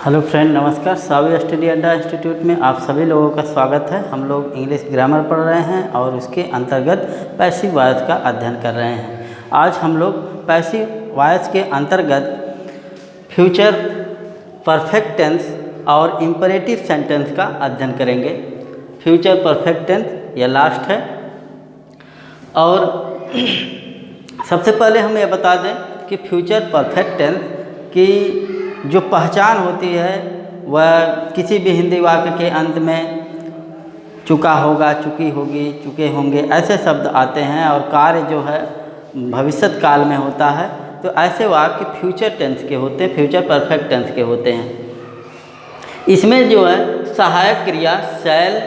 Hello friend, नमस्कार। सावी study अड्डा institute में आप सभी लोगों का स्वागत है। हम लोग इंग्लिश ग्रामर पढ़ रहे हैं और उसके अंतर्गत पैसिव वॉइस का अध्ययन कर रहे हैं। आज हम लोग पैसिव वॉइस के अंतर्गत फ्यूचर परफेक्ट टेंस और इम्परेटिव सेंटेंस का अध्ययन करेंगे। फ्यूचर परफेक्ट टेंस यह लास्ट है। और सबसे पहले हम ये बता दें कि फ्यूचर परफेक्ट टेंस की जो पहचान होती है वह किसी भी हिंदी वाक्य के अंत में चुका होगा, चुकी होगी, चुके होंगे ऐसे शब्द आते हैं और कार्य जो है भविष्यत काल में होता है, तो ऐसे वाक्य फ्यूचर टेंस के होते हैं, फ्यूचर परफेक्ट टेंस के होते हैं। इसमें जो है सहायक क्रिया शैल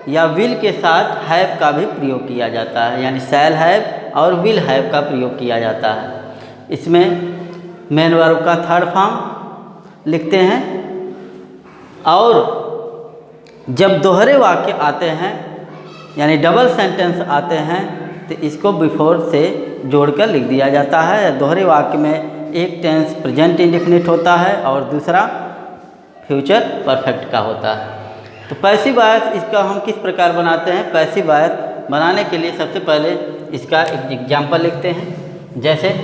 या विल के साथ हैव का भी प्रयोग किया जाता है, यानी शैल हैव और विल हैव का प्रयोग किया जाता है। इसमें मेन वर्ब का थर्ड फॉर्म लिखते हैं और जब दोहरे वाक्य आते हैं यानी डबल सेंटेंस आते हैं तो इसको बिफोर से जोड़कर लिख दिया जाता है। दोहरे वाक्य में एक टेंस प्रेजेंट इंडेफिनिट होता है और दूसरा फ्यूचर परफेक्ट का होता है। तो पैसिव वॉइस इसका हम किस प्रकार बनाते हैं? पैसिव वॉइस बनाने के लिए सबसे पहले इसका एक एग्जाम्पल लिखते हैं। जैसे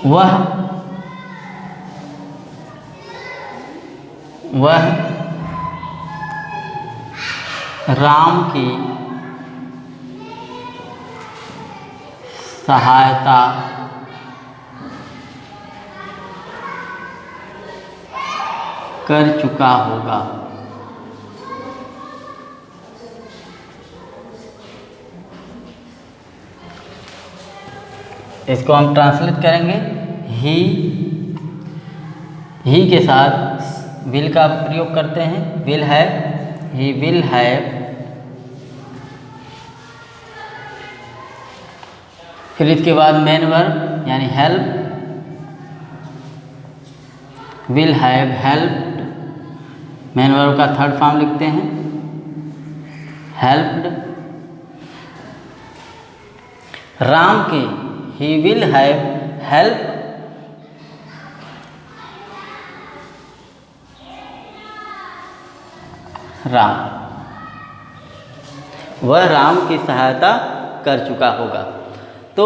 वह राम की सहायता कर चुका होगा। इसको हम ट्रांसलेट करेंगे। ही के साथ विल का प्रयोग करते हैं। Will have, he will have. फिर इसके बाद मेन वर्ब यानी help, will have helped. Main verb का थर्ड फॉर्म लिखते हैं हेल्प्ड। राम के he will have help Ram, वह राम की सहायता कर चुका होगा। तो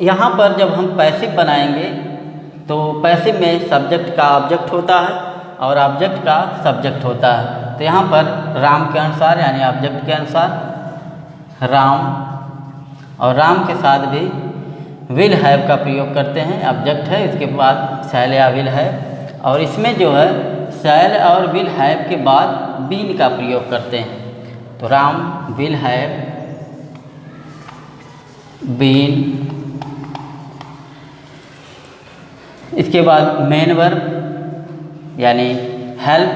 यहाँ पर जब हम पैसिव बनाएंगे तो पैसिव में सब्जेक्ट का ऑब्जेक्ट होता है और ऑब्जेक्ट का सब्जेक्ट होता है। तो यहाँ पर राम के अनुसार यानी ऑब्जेक्ट के अनुसार राम, और राम के साथ भी विल हैव का प्रयोग करते हैं। ऑब्जेक्ट है, इसके बाद शैल या विल है, और इसमें जो है शैल और विल हैव के बाद बीन का प्रयोग करते हैं। तो राम विल हैव बीन। इसके बाद मेन वर्ब यानी हेल्प,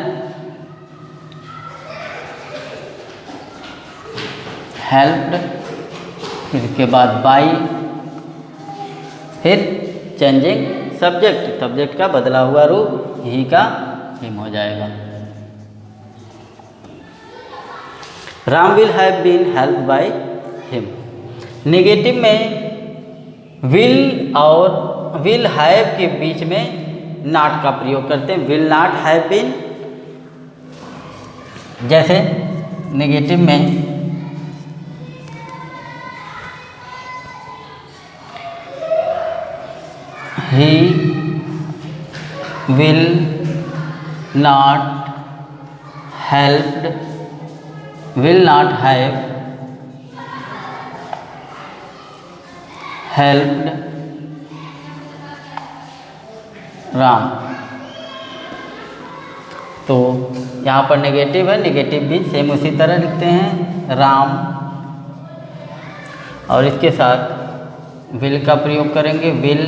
हेल्प्ड। फिर इसके बाद बाई, फिर चेंजिंग सब्जेक्ट, सब्जेक्ट का बदला हुआ रूप ही का हिम हो जाएगा। Ram will have been help by him. Negative में विल और विल हैव के बीच में नॉट का प्रयोग करते हैं। Will not have been. जैसे नेगेटिव में he will not helped, will not have helped Ram. तो यहाँ पर नेगेटिव है, नेगेटिव भी सेम उसी तरह लिखते हैं राम, और इसके साथ विल का प्रयोग करेंगे। विल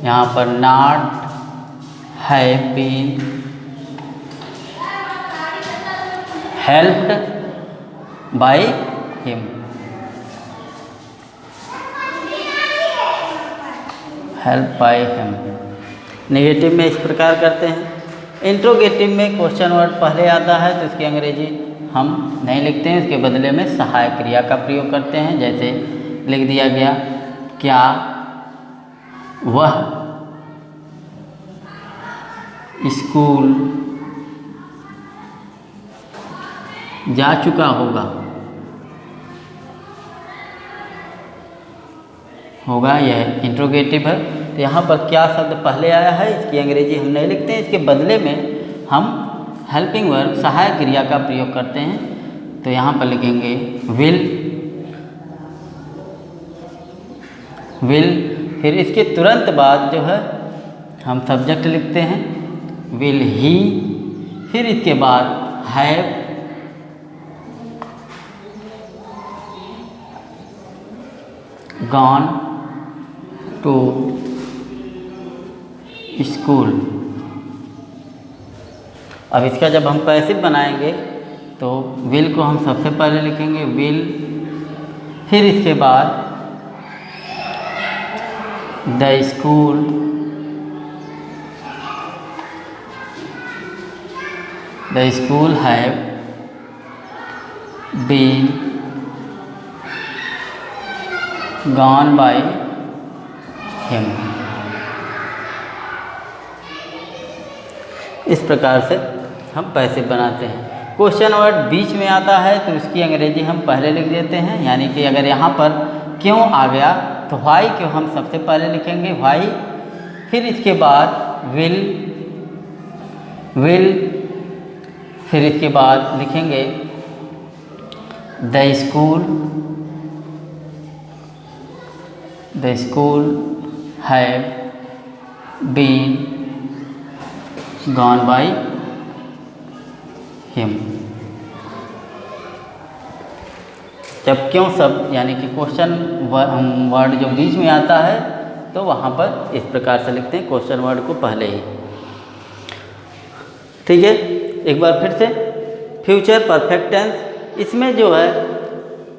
यहाँ पर not have been helped by him, help by him. Negative में इस प्रकार करते हैं। इंट्रोगेटिव में क्वेश्चन वर्ड पहले आता है तो इसकी अंग्रेजी हम नहीं लिखते हैं, इसके बदले में सहायक क्रिया का प्रयोग करते हैं। जैसे लिख दिया गया क्या वह स्कूल जा चुका होगा यह इंट्रोगेटिव है। तो यहाँ पर क्या शब्द पहले आया है इसकी अंग्रेजी हम नहीं लिखते हैं, इसके बदले में हम हेल्पिंग वर्ब सहायक क्रिया का प्रयोग करते हैं। तो यहाँ पर लिखेंगे विल, फिर इसके तुरंत बाद जो है हम सब्जेक्ट लिखते हैं विल ही, फिर इसके बाद हैव, गॉन टू स्कूल। अब इसका जब हम पैसिव बनाएंगे तो विल को हम सबसे पहले लिखेंगे विल, फिर इसके बाद the school have been gone by him. इस प्रकार से हम पैसिव बनाते हैं। क्वेश्चन वर्ड बीच में आता है तो इसकी अंग्रेजी हम पहले लिख देते हैं, यानी कि अगर यहाँ पर क्यों आ गया तो व्हाई क्यों हम सबसे पहले लिखेंगे व्हाई, फिर इसके बाद विल, फिर इसके बाद लिखेंगे the school have been gone by him. जब क्यों शब्द यानी कि क्वेश्चन वर्ड जो बीच में आता है तो वहाँ पर इस प्रकार से लिखते हैं क्वेश्चन वर्ड को पहले ही। ठीक है, एक बार फिर से फ्यूचर परफेक्ट टेंस, इसमें जो है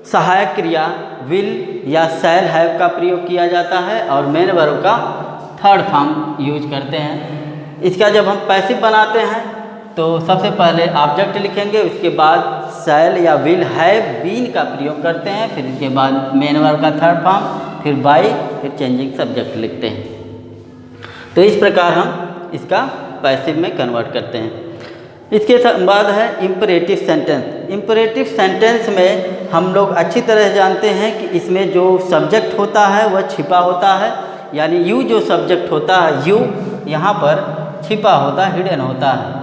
सहायक क्रिया विल या शैल हैव का प्रयोग किया जाता है और मेन वर्ब का थर्ड फॉर्म यूज करते हैं। इसका जब हम पैसिव बनाते हैं तो सबसे पहले ऑब्जेक्ट लिखेंगे, उसके बाद शैल या विल हैव बीन का प्रयोग करते हैं, फिर इसके बाद मेन वर्ब का थर्ड फॉर्म, फिर बाय, फिर चेंजिंग सब्जेक्ट लिखते हैं। तो इस प्रकार हम इसका पैसिव में कन्वर्ट करते हैं। इसके बाद है इम्परेटिव सेंटेंस। इम्परेटिव सेंटेंस में हम लोग अच्छी तरह जानते हैं कि इसमें जो सब्जेक्ट होता है वह छिपा होता है, यानी यू जो सब्जेक्ट होता है यू यहाँ पर छिपा होता है, हिडन होता है,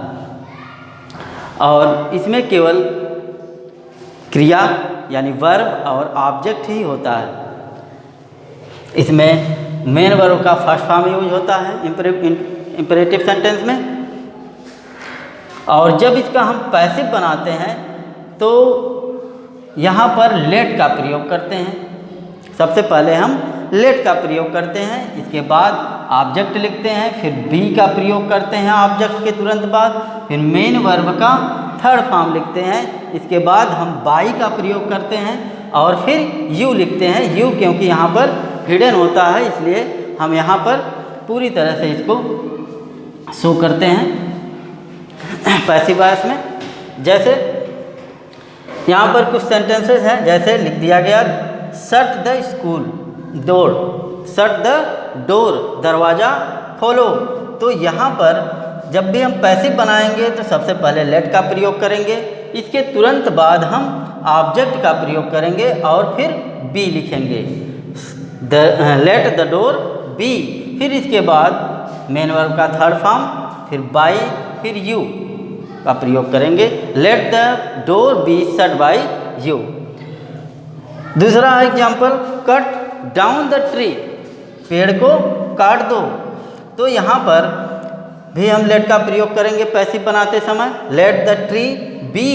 और इसमें केवल क्रिया यानी वर्ब और ऑब्जेक्ट ही होता है। इसमें मेन वर्ब का फर्स्ट फॉर्म यूज होता है इम्परेटिव सेंटेंस में। और जब इसका हम पैसिव बनाते हैं तो यहाँ पर लेट का प्रयोग करते हैं। सबसे पहले हम लेट का प्रयोग करते हैं, इसके बाद ऑब्जेक्ट लिखते हैं, फिर बी का प्रयोग करते हैं ऑब्जेक्ट के तुरंत बाद, फिर मेन वर्ब का थर्ड फॉर्म लिखते हैं, इसके बाद हम बाई का प्रयोग करते हैं और फिर यू लिखते हैं। यू क्योंकि यहाँ पर हिडन होता है इसलिए हम यहाँ पर पूरी तरह से इसको शो करते हैं पैसिव वॉइस में। जैसे यहाँ पर कुछ सेंटेंसेस हैं, जैसे लिख दिया गया shut the school door, shut the door दरवाज़ा खोलो। तो यहाँ पर जब भी हम पैसिव बनाएंगे तो सबसे पहले लेट का प्रयोग करेंगे, इसके तुरंत बाद हम ऑब्जेक्ट का प्रयोग करेंगे और फिर बी लिखेंगे, लेट द डोर बी, फिर इसके बाद मेन वर्ब का थर्ड फॉर्म, फिर बाई, फिर यू का प्रयोग करेंगे, let the door be shut by you. दूसरा example cut down the tree, पेड़ को काट दो। तो यहाँ पर भी हम लेट का प्रयोग करेंगे पैसिव बनाते समय, let the tree be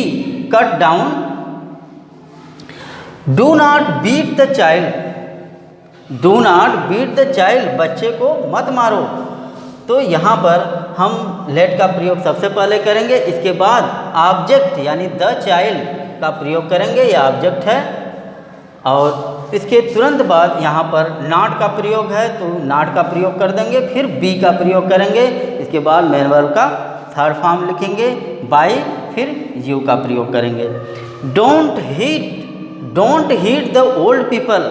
cut down. Do not beat the child, do not beat the child, बच्चे को मत मारो। तो यहाँ पर हम लेट का प्रयोग सबसे पहले करेंगे, इसके बाद ऑब्जेक्ट यानी द चाइल्ड का प्रयोग करेंगे, यह ऑब्जेक्ट है, और इसके तुरंत बाद यहाँ पर नॉट का प्रयोग है तो नॉट का प्रयोग कर देंगे, फिर बी का प्रयोग करेंगे, इसके बाद मेन वर्ब का थर्ड फॉर्म लिखेंगे, बाय, फिर यू का प्रयोग करेंगे। Don't heat the old people,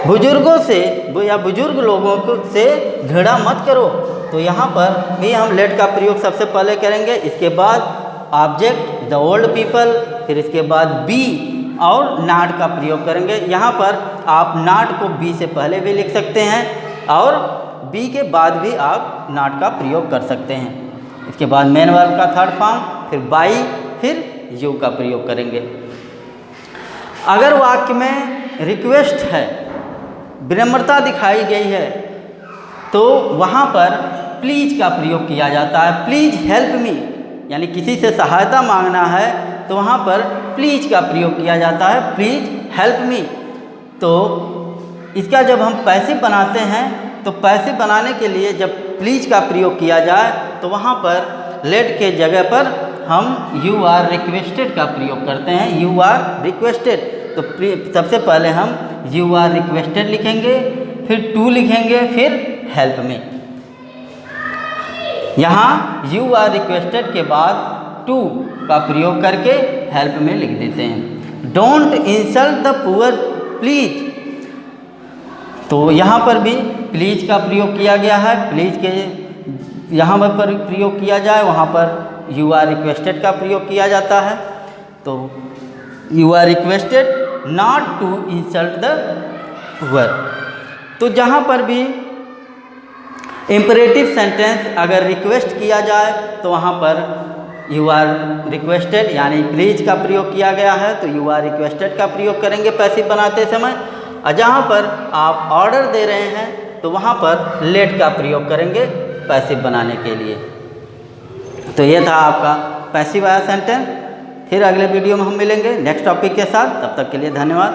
बुजुर्गों से या बुजुर्ग लोगों को से घृणा मत करो। तो यहाँ पर भी हम लेट का प्रयोग सबसे पहले करेंगे, इसके बाद ऑब्जेक्ट द ओल्ड पीपल, फिर इसके बाद बी और नॉट का प्रयोग करेंगे। यहाँ पर आप नॉट को बी से पहले भी लिख सकते हैं और बी के बाद भी आप नॉट का प्रयोग कर सकते हैं। इसके बाद मेन वर्ब का थर्ड फॉर्म, फिर बाई, फिर यू का प्रयोग करेंगे। अगर वाक्य में रिक्वेस्ट है, विनम्रता दिखाई गई है, तो वहाँ पर प्लीज़ का प्रयोग किया जाता है। प्लीज़ हेल्प मी, यानी किसी से सहायता मांगना है तो वहाँ पर प्लीज़ का प्रयोग किया जाता है, प्लीज़ हेल्प मी। तो इसका जब हम पैसिव बनाते हैं तो पैसिव बनाने के लिए जब प्लीज़ का प्रयोग किया जाए तो वहाँ पर लेट के जगह पर हम यू आर रिक्वेस्टेड का प्रयोग करते हैं, यू आर रिक्वेस्टेड। तो सबसे पहले हम यू आर रिक्वेस्टेड लिखेंगे, फिर टू लिखेंगे, फिर हेल्प मी। यहाँ यू आर रिक्वेस्टेड के बाद टू का प्रयोग करके हेल्प में लिख देते हैं। Don't insult the poor please, तो यहाँ पर भी प्लीज का प्रयोग किया गया है। प्लीज के यहाँ पर प्रयोग किया जाए, वहाँ पर यू आर रिक्वेस्टेड का प्रयोग किया जाता है। तो you are requested not to insult the poor. तो जहाँ पर भी इम्परेटिव सेंटेंस अगर रिक्वेस्ट किया जाए तो वहाँ पर यू आर रिक्वेस्टेड यानी प्लीज का प्रयोग किया गया है, तो यू आर रिक्वेस्टेड का प्रयोग करेंगे पैसिव बनाते समय। और जहाँ पर आप ऑर्डर दे रहे हैं तो वहाँ पर लेट का प्रयोग करेंगे पैसिव बनाने के लिए। तो ये था आपका पैसिव आया सेंटेंस। फिर अगले वीडियो में हम मिलेंगे नेक्स्ट टॉपिक के साथ। तब तक के लिए धन्यवाद।